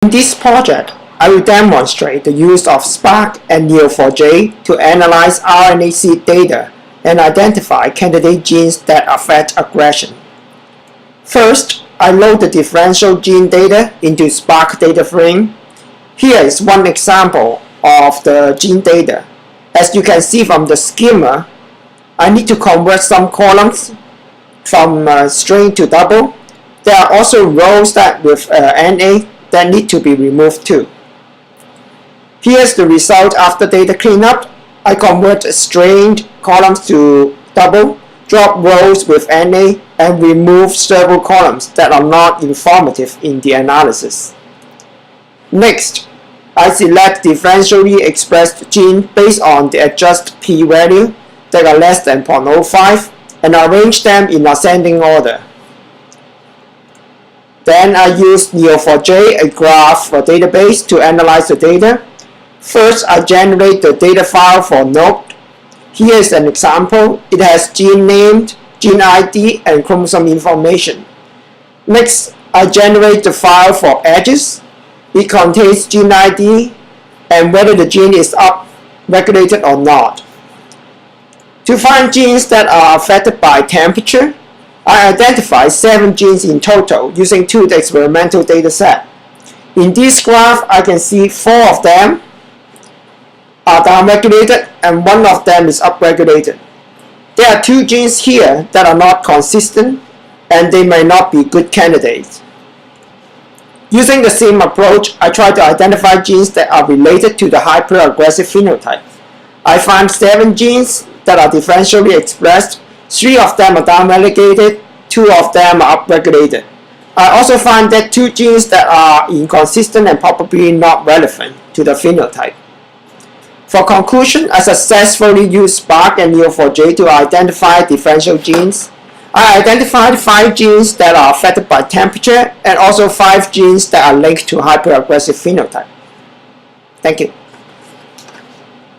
In this project, I will demonstrate the use of Spark and Neo4j to analyze RNA-seq data and identify candidate genes that affect aggression. First, I load the differential gene data into Spark data frame. Here is one example of the gene data. As you can see from the schema, I need to convert some columns from string to double. There are also rows that with NA that need to be removed too. Here's the result after data cleanup. I convert strained columns to double, drop rows with NA, and remove several columns that are not informative in the analysis. Next, I select differentially expressed gene based on the adjusted p-value that are less than 0.05 and arrange them in ascending order. Then I use Neo4j, a graph database, to analyze the data. First, I generate the data file for node. Here is an example. It has gene name, gene ID, and chromosome information. Next, I generate the file for edges. It contains gene ID and whether the gene is upregulated or not. To find genes that are affected by temperature, I identify 7 genes in total using 2 experimental data set. In this graph, I can see 4 of them are downregulated and 1 of them is upregulated. There are 2 genes here that are not consistent and they may not be good candidates. Using the same approach, I try to identify genes that are related to the hyperaggressive phenotype. I find 7 genes that are differentially expressed. 3 of them are downregulated, 2 of them are upregulated. I also find that 2 genes that are inconsistent and probably not relevant to the phenotype. For conclusion, I successfully used Spark and Neo4j to identify differential genes. I identified 5 genes that are affected by temperature and also 5 genes that are linked to hyperaggressive phenotype. Thank you.